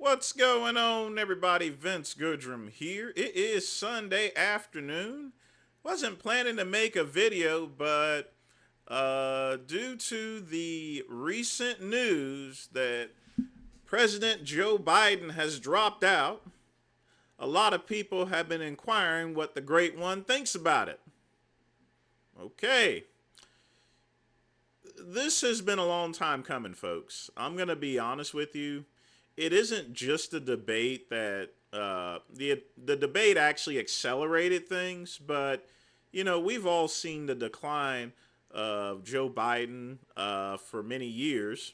What's going on, everybody? Vince Goodrum here. It is Sunday afternoon. Wasn't planning to make a video, but due to the recent news that President Joe Biden has dropped out, a lot of people have been inquiring what the Great One thinks about it. Okay, this has been a long time coming, folks. I'm going to be honest with you. It isn't just a debate that the debate actually accelerated things, but we've all seen the decline of Joe Biden for many years.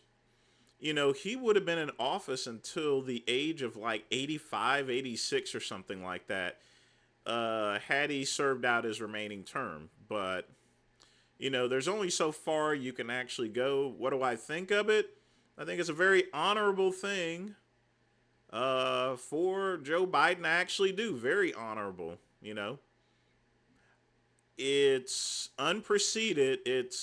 He would have been in office until the age of like 85, 86 or something like that, had he served out his remaining term. But there's only so far you can actually go. What do I think of it? I think it's a very honorable thing for Joe Biden to actually do. Very honorable. It's unprecedented.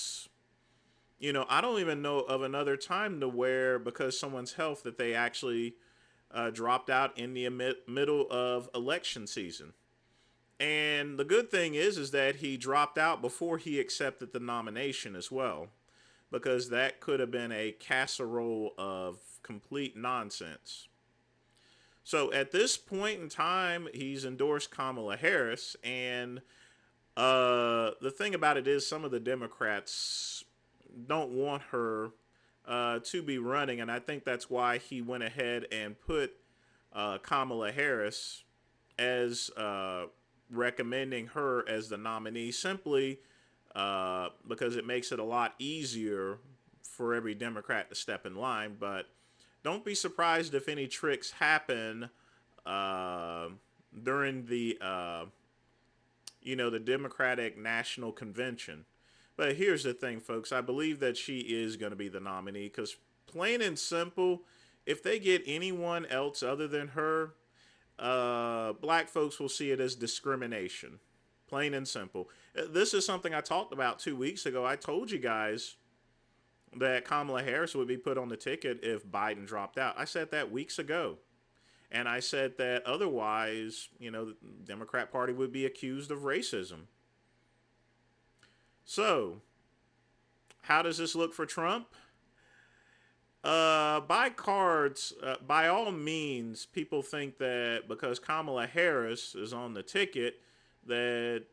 I don't even know of another time to where, because someone's health, that they actually dropped out in the middle of election season. And the good thing is that he dropped out before he accepted the nomination as well, because that could have been a casserole of complete nonsense. So at this point in time, he's endorsed Kamala Harris, and the thing about it is, some of the Democrats don't want her to be running, and I think that's why he went ahead and put Kamala Harris as recommending her as the nominee, simply because it makes it a lot easier for every Democrat to step in line. But don't be surprised if any tricks happen uh, during the Democratic National Convention. But here's the thing, folks. I believe that she is going to be the nominee because, plain and simple, if they get anyone else other than her, black folks will see it as discrimination. Plain and simple. This is something I talked about 2 weeks ago. I told you guys that Kamala Harris would be put on the ticket if Biden dropped out. I said that weeks ago. And I said that otherwise, the Democrat Party would be accused of racism. So, how does this look for Trump? By cards, by all means, people think that because Kamala Harris is on the ticket, that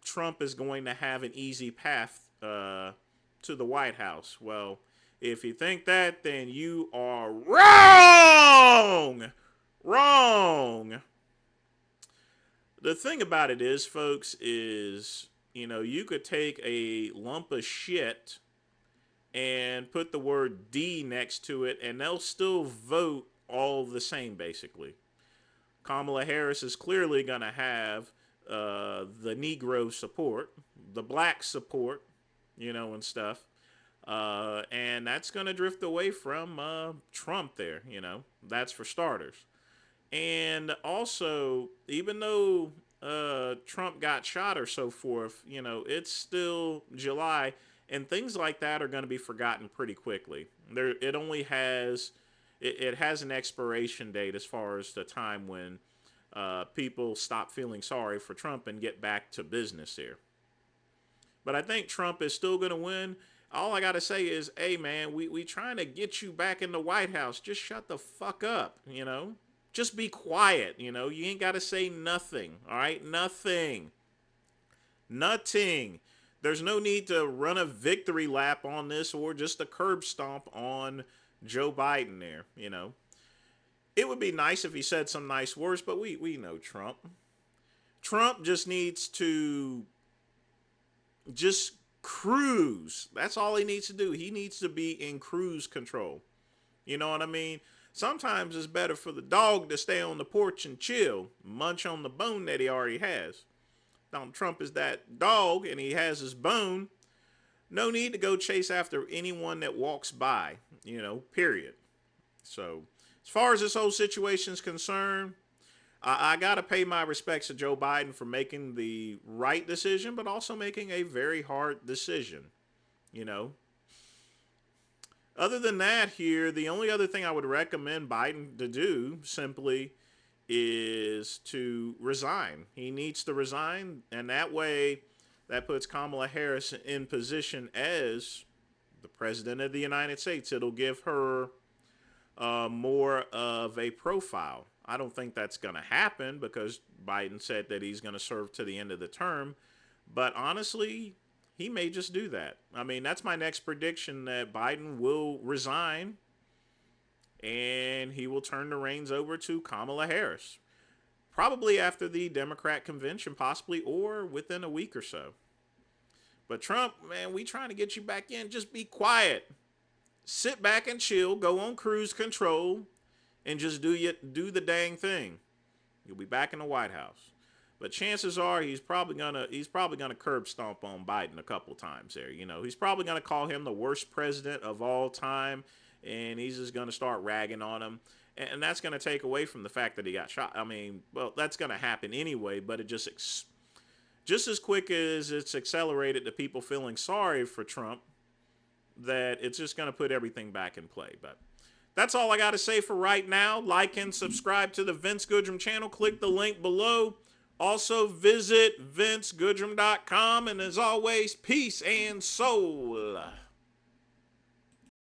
Trump is going to have an easy path to the White House. Well, if you think that, then you are wrong. Wrong. The thing about it is, folks, is you could take a lump of shit and put the word D next to it, and they'll still vote all the same, basically. Kamala Harris is clearly going to have the Negro support, the black support, and stuff. And that's going to drift away from Trump there, That's for starters. And also, even though Trump got shot or so forth, it's still July, and things like that are going to be forgotten pretty quickly. It only has it has an expiration date as far as the time when people stop feeling sorry for Trump and get back to business here. But I think Trump is still going to win. All I got to say is, hey, man, we trying to get you back in the White House. Just shut the fuck up. Just be quiet. You ain't got to say nothing. All right? Nothing. Nothing. There's no need to run a victory lap on this or just a curb stomp on Joe Biden there. It would be nice if he said some nice words, but we know Trump. Trump just needs to just cruise. That's all he needs to do. He needs to be in cruise control. You know what I mean? Sometimes it's better for the dog to stay on the porch and chill, munch on the bone that he already has. Donald Trump is that dog and he has his bone. No need to go chase after anyone that walks by, period. So, as far as this whole situation is concerned, I got to pay my respects to Joe Biden for making the right decision, but also making a very hard decision, you know. Other than that, here, the only other thing I would recommend Biden to do simply is to resign. He needs to resign, and that way, that puts Kamala Harris in position as the president of the United States. It'll give her more of a profile. I don't think that's going to happen because Biden said that he's going to serve to the end of the term. But honestly, he may just do that. I mean, that's my next prediction, that Biden will resign and he will turn the reins over to Kamala Harris. Probably after the Democrat convention, possibly, or within a week or so. But Trump, man, we trying to get you back in. Just be quiet. Sit back and chill. Go on cruise control and just do the dang thing. You'll be back in the White House. But chances are he's probably gonna curb stomp on Biden a couple times there. You know, he's probably gonna call him the worst president of all time, and he's just gonna start ragging on him. And that's gonna take away from the fact that he got shot. I mean, well, that's gonna happen anyway, but it just as quick as it's accelerated to people feeling sorry for Trump, that it's just gonna put everything back in play. But that's all I got to say for right now. Like and subscribe to the Vince Goodrum channel. Click the link below. Also visit vincegoodrum.com. And as always, peace and soul.